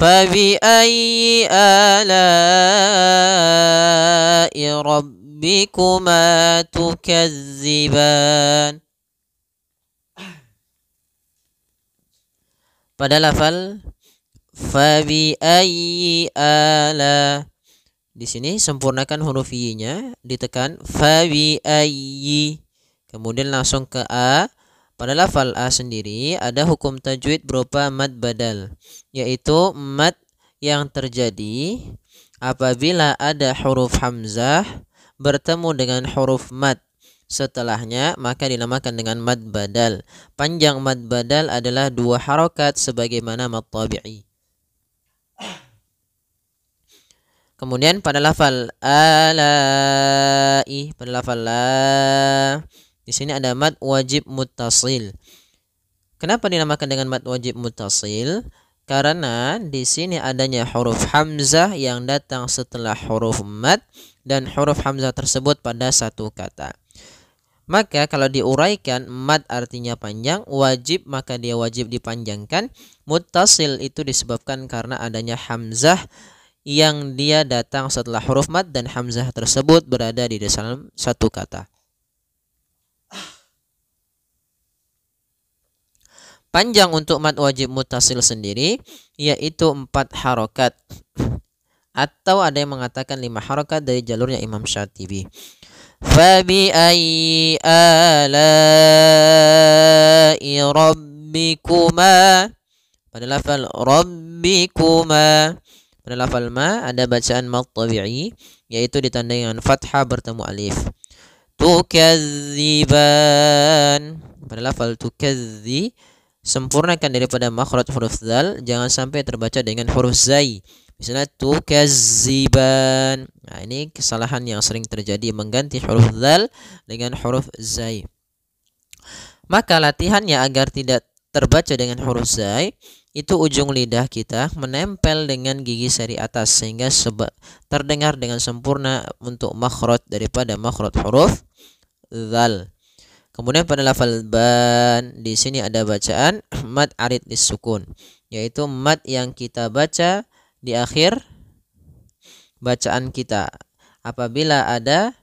فبأي آلاء ربكما تكذبان. Pada lafal fabi'ayyi ala, di sini sempurnakan huruf y-nya, ditekan fabi'ayyi, kemudian langsung ke a. Pada lafal a sendiri ada hukum tajwid berupa mad badal, yaitu mad yang terjadi apabila ada huruf hamzah bertemu dengan huruf mad setelahnya, maka dinamakan dengan mad badal. Panjang mad badal adalah 2 harokat sebagaimana mad tabi'i. Kemudian pada lafal alai, pada lafal la, di sini ada mad wajib muttasil. Kenapa dinamakan dengan mad wajib muttasil? Karena di sini adanya huruf hamzah yang datang setelah huruf mad dan huruf hamzah tersebut pada satu kata. Maka kalau diuraikan, mad artinya panjang, wajib maka dia wajib dipanjangkan. Muttasil itu disebabkan karena adanya hamzah yang dia datang setelah huruf mad dan hamzah tersebut berada di dalam satu kata. Panjang untuk mad wajib muttasil sendiri yaitu 4 harokat, atau ada yang mengatakan 5 harokat dari jalurnya Imam Syatibi. Fabi'ayyi ala'i rabbikuma, pada lafal rabbikuma. Pada lafal ma ada bacaan mad tabi'i, yaitu ditandai dengan fathah bertemu alif. Tukadziban, pada lafal tukadzi sempurnakan daripada makhraj huruf dzal, jangan sampai terbaca dengan huruf zai. Misalnya tukazziban. Nah, ini kesalahan yang sering terjadi, mengganti huruf dzal dengan huruf zai. Maka latihannya agar tidak terbaca dengan huruf zai, itu ujung lidah kita menempel dengan gigi seri atas sehingga terdengar dengan sempurna untuk makhraj daripada makhraj huruf dzal. Kemudian pada lafal ban, di sini ada bacaan mad arid lis-sukun, yaitu mad yang kita baca di akhir bacaan kita apabila ada,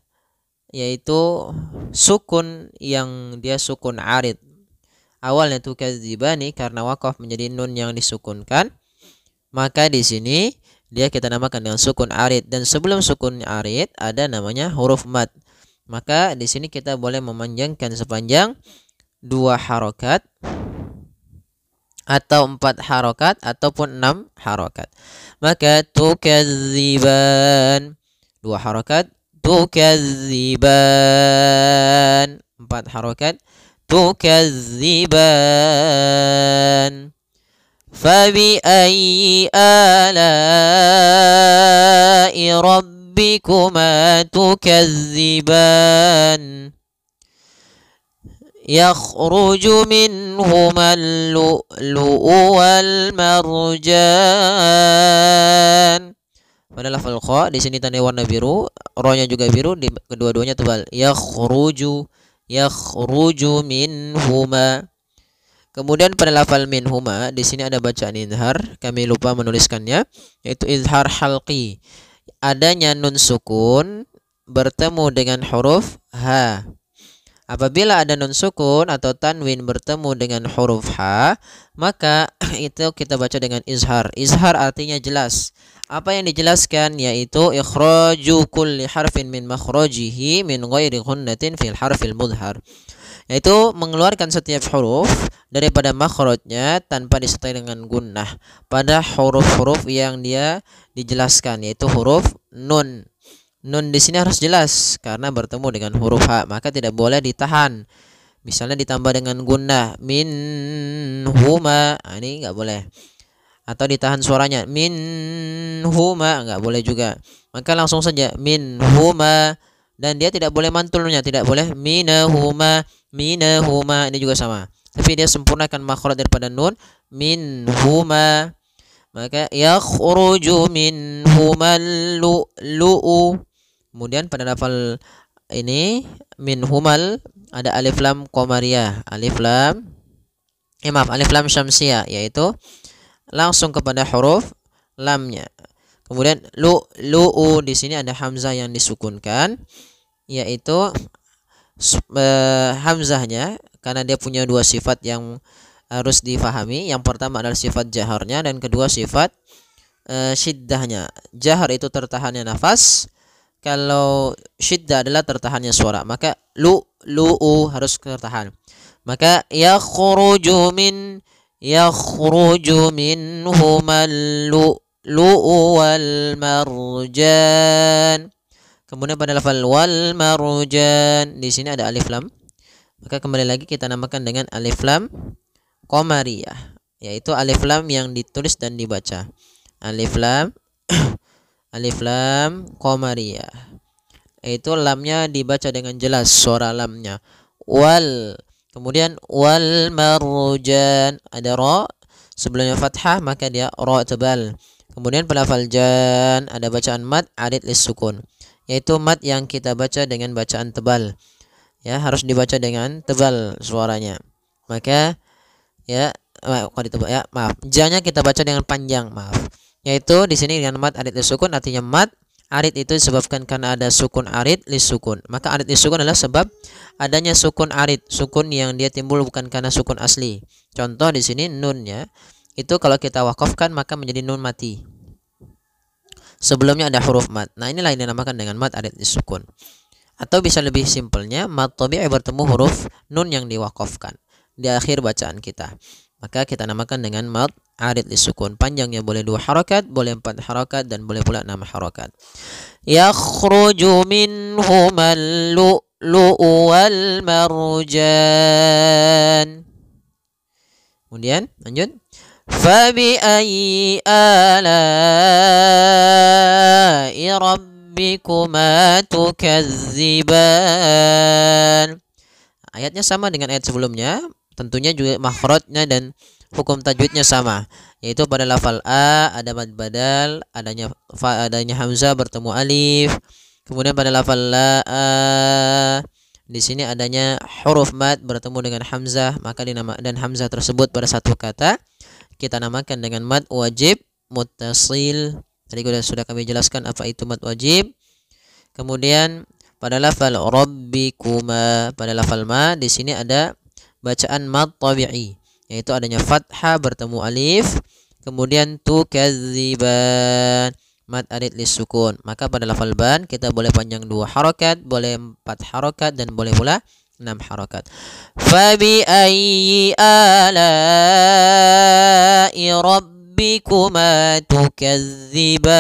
yaitu sukun yang dia sukun arid. Awalnya tukadzibani karena waqaf menjadi nun yang disukunkan, maka di sini dia kita namakan dengan sukun arid, dan sebelum sukun arid ada namanya huruf mad. Maka di sini kita boleh memanjangkan sepanjang 2 harokat atau 4 harokat ataupun 6 harokat. Maka tukadziban 2 harokat, tukadziban 4 harokat, tukadziban. Fabi'ayyi ala'i rabbikuma tukadziban. Yakhruju minhuma al-lu'lu'u wal marjan. Pada lafal kha di sini tanda warna biru, ro-nya juga biru, di kedua-duanya tebal. Yakhruju minhuma. Kemudian pada lafal minhuma di sini ada bacaan izhar, kami lupa menuliskannya, yaitu izhar halqi. Adanya nun sukun bertemu dengan huruf ha. Apabila ada nun sukun atau tanwin bertemu dengan huruf ha, maka itu kita baca dengan izhar. Izhar artinya jelas. Apa yang dijelaskan yaitu ikhraju kulli harfin min makhrajihi min ghairi ghunnatin fil harfil mudhar, yaitu mengeluarkan setiap huruf daripada makhrajnya tanpa disertai dengan gunnah pada huruf-huruf yang dia dijelaskan, yaitu huruf nun. Nun di sini harus jelas karena bertemu dengan huruf ha, maka tidak boleh ditahan. Misalnya ditambah dengan gunnah min huma, ini enggak boleh. Atau ditahan suaranya min huma, enggak boleh juga. Maka langsung saja min huma, dan dia tidak boleh mantulnya, tidak boleh minahuma, minahuma, ini juga sama. Tapi dia sempurnakan makhraj daripada nun min huma. Maka yakhruju minhumal lu'lu'u. Kemudian pada lafal ini min humal ada alif lam qamariyah, alif lam syamsiyah, yaitu langsung kepada huruf lamnya. Kemudian lu'u di sini ada hamzah yang disukunkan, yaitu hamzahnya karena dia punya dua sifat yang harus difahami. Yang pertama adalah sifat jaharnya dan kedua sifat syiddahnya. Jahar itu tertahannya nafas, kalau syiddah adalah tertahannya suara. Maka lu'u harus tertahan. Maka yakhruju minhumal lu'u wal marjan. Kemudian pada lafal wal marjan di sini ada alif lam. Maka kembali lagi kita namakan dengan alif lam qamariyah, yaitu alif lam yang ditulis dan dibaca. Alif lam alif lam qamariyah. Itu lamnya dibaca dengan jelas suara lamnya. Wal, kemudian wal marjan ada ra sebelumnya fathah, maka dia ra tebal. Kemudian pada lafal jan ada bacaan mad arid lis sukun, yaitu mad yang kita baca dengan bacaan tebal. Ya, harus dibaca dengan tebal suaranya. Maka ya maaf, janya kita baca dengan panjang, maaf. Yaitu di sini dengan mad arid lis sukun, artinya mad arid itu disebabkan karena ada sukun arid lis sukun. Maka arid lis sukun adalah sebab adanya sukun arid, sukun yang dia timbul bukan karena sukun asli. Contoh di sini nunnya itu kalau kita wakafkan maka menjadi nun mati. Sebelumnya ada huruf mad. Nah, inilah yang dinamakan dengan mad arid lis sukun. Atau bisa lebih simpelnya mad tabi'i bertemu huruf nun yang diwakafkan di akhir bacaan kita. Maka kita namakan dengan mad arid lis sukun. Panjangnya boleh 2 harakat, boleh 4 harakat, dan boleh pula 6 harakat. Yakhruju minhumal lu'lu'u wal marjan. Kemudian lanjut. Fabi ayyi ala'i rabbikuma tukazziban. Ayatnya sama dengan ayat sebelumnya, tentunya juga makhrajnya dan hukum tajwidnya sama, yaitu pada lafal a ada mad badal, adanya hamzah bertemu alif. Kemudian pada lafal la di sini adanya huruf mad bertemu dengan hamzah, maka dan hamzah tersebut pada satu kata kita namakan dengan mad wajib muttasil. Tadi sudah kami jelaskan apa itu mad wajib. Kemudian pada lafal rabbikuma, pada lafal ma di sini ada bacaan mad tabi'i, yaitu adanya fathah bertemu alif. Kemudian tukadziban, mad arid lis sukun. Maka pada lafal ban kita boleh panjang 2 harakat, boleh 4 harakat, dan boleh pula 6 harakat. Fabi ayyi ala'i rabbikuma tukadziban.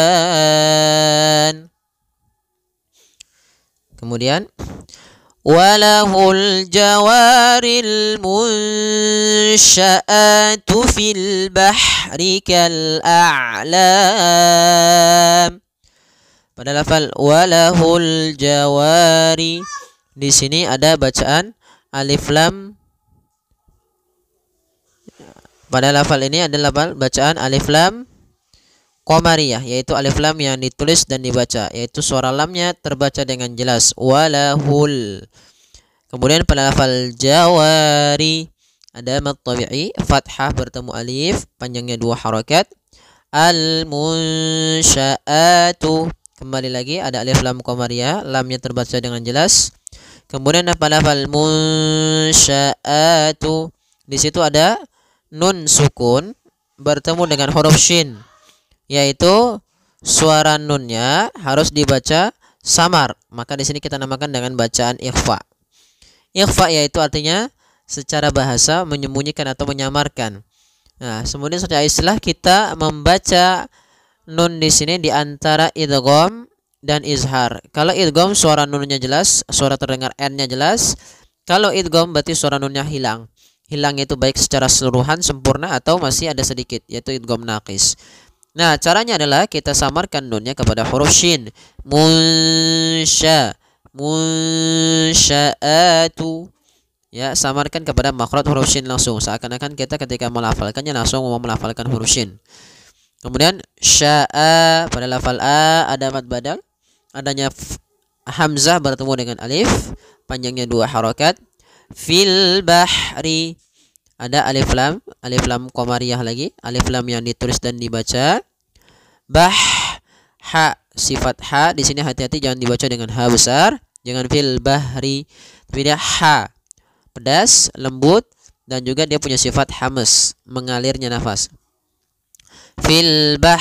Kemudian walahul jawaril munsya'atu fil bahri kal a'lam. Pada lafal walahul jawari di sini ada bacaan alif lam. Pada lafal ini adalah bacaan alif lam qamariyah, yaitu alif lam yang ditulis dan dibaca, yaitu suara lamnya terbaca dengan jelas walahul. Kemudian pada lafal jawari ada mad tabi'i, fathah bertemu alif, panjangnya 2 harakat. Al munsya'atu, kembali lagi ada alif lam qamariyah, lamnya terbaca dengan jelas. Kemudian pada lafal munsya'atu di situ ada nun sukun bertemu dengan huruf shin, yaitu suara nunnya harus dibaca samar. Maka di sini kita namakan dengan bacaan ikhfa. Ikhfa yaitu artinya secara bahasa menyembunyikan atau menyamarkan. Nah, kemudian secara istilah kita membaca nun di sini di antara idgham dan izhar. Kalau idgham suara nunnya jelas, suara terdengar n-nya jelas. Kalau idgham berarti suara nunnya hilang. Hilangnya itu baik secara keseluruhan sempurna atau masih ada sedikit, yaitu idgham naqis. Nah, caranya adalah kita samarkan nunnya kepada huruf shin. Munsya'atu. Ya, samarkan kepada makhraj huruf shin langsung. Seakan-akan kita ketika melafalkannya langsung mau melafalkan huruf shin. Kemudian sya'a, pada lafal a ada mad badal, adanya hamzah bertemu dengan alif, panjangnya 2 harakat. Fil bahri ada alif lam qamariyah lagi, alif lam yang ditulis dan dibaca. Bah, ha, sifat ha di sini hati-hati jangan dibaca dengan ha besar, jangan fil bahri, tapi dia ha, pedas, lembut, dan juga dia punya sifat hamas, mengalirnya nafas. Fil bah,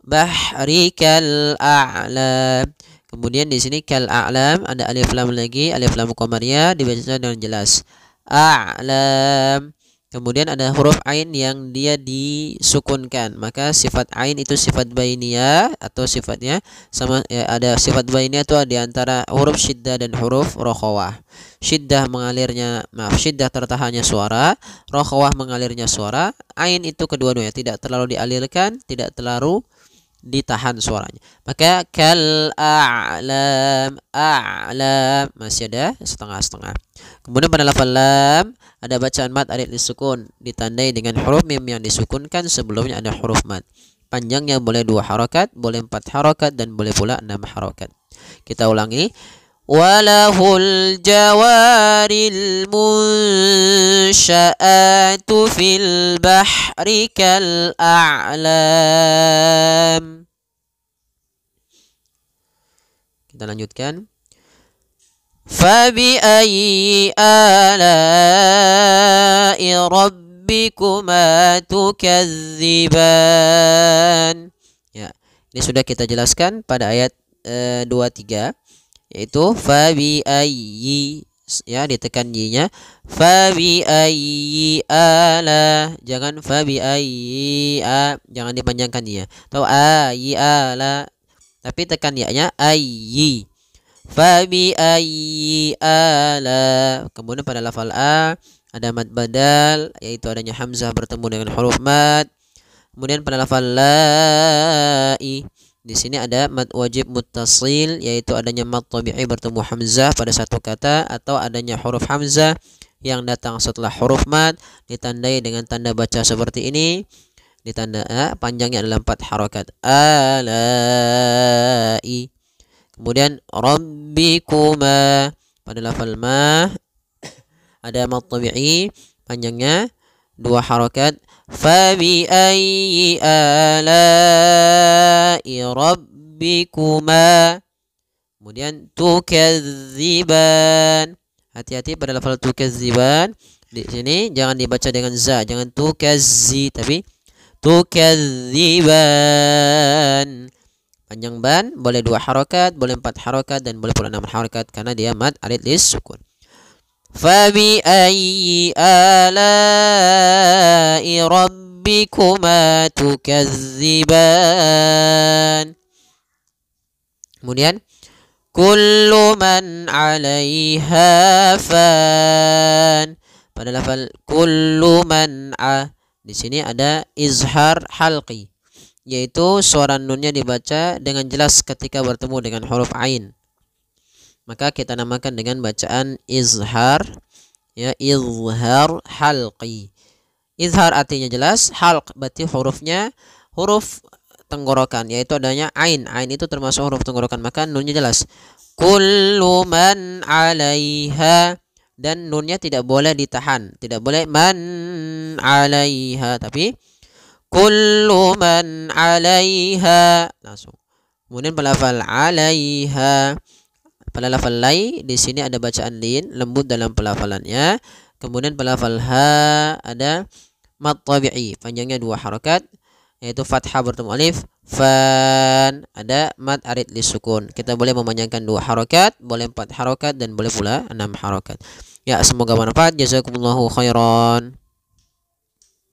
bahri kal a'lam. Kemudian di sini kal a'lam ada alif lam lagi, alif lam qamariyah dibaca dengan jelas. A'lam. Kemudian ada huruf ain yang dia disukunkan, maka sifat ain itu sifat bainiyah atau sifatnya sama ya, ada sifat bainiyah itu di antara huruf syiddah dan huruf rokhawah. Syiddah mengalirnya, syiddah tertahannya suara, rokhawah mengalirnya suara. Ain itu kedua-duanya tidak terlalu dialirkan, tidak terlalu ditahan suaranya. Maka kal a'lam, a'lam masih ada setengah-setengah. Kemudian pada lafal lam ada bacaan mad arid disukun, ditandai dengan huruf mim yang disukunkan sebelumnya ada huruf mad. Panjangnya boleh 2 harokat, boleh 4 harokat, dan boleh pula 6 harokat. Kita ulangi. Walahul jawaril munsya'atu fil bahri kal a'lam. Kita lanjutkan. Fabi ayyi ala'i rabbikuma tukadziban. Ya, ini sudah kita jelaskan pada ayat 23, yaitu fabi ayyi, ya ditekan y-nya, fabi ayyi ala, jangan fabi ayyi a, jangan dipanjangkan ya, atau ayyi ala, tapi tekan ya-nya ayyi. Fabi ayyi ala. Kemudian pada lafal a ada mad badal, yaitu adanya hamzah bertemu dengan huruf mad. Kemudian pada lafal la'i di sini ada mad wajib muttasil, yaitu adanya mad tabi'i bertemu hamzah pada satu kata, atau adanya huruf hamzah yang datang setelah huruf mad ditandai dengan tanda baca seperti ini. Ditanda panjangnya adalah 4 harokat. Ala'i. Kemudian rabbikuma pada lafal ma ada mad tabi'i panjangnya 2 harokat. Fabi ayyi ala'i rabbikuma. Kemudian tukadziban. Hati-hati pada lafal tukadziban. Di sini jangan dibaca dengan za, jangan tukazzi, tapi tukadziban. Panjang ban boleh 2 harokat, boleh 4 harokat, dan boleh pula 6 harokat karena dia mad arid lis sukun. Fabi ayyi ala'i rabbikuma tukadziban. Kemudian kullu man 'alaiha fan. Pada lafal kullu man di sini ada izhar halqi, yaitu suara nunnya dibaca dengan jelas ketika bertemu dengan huruf ain. Maka kita namakan dengan bacaan izhar, ya, izhar halqi. Izhar artinya jelas, halq berarti hurufnya huruf tenggorokan, yaitu adanya ain. Ain itu termasuk huruf tenggorokan, maka nunnya jelas. Kullu man 'alaiha, dan nunnya tidak boleh ditahan, tidak boleh man 'alaiha, tapi kullu man 'alaiha langsung. Kemudian pada lafal 'alaiha, pada lafal lai di sini ada bacaan lin, lembut dalam pelafalannya. Kemudian pada lafal ha ada mad tabi'i, panjangnya 2 harokat, yaitu fathah bertemu alif. Fan ada mad arid lis sukun. Kita boleh memanjangkan 2 harokat, boleh 4 harokat, dan boleh pula 6 harokat. Ya, semoga bermanfaat. Jazakumullahu khairan.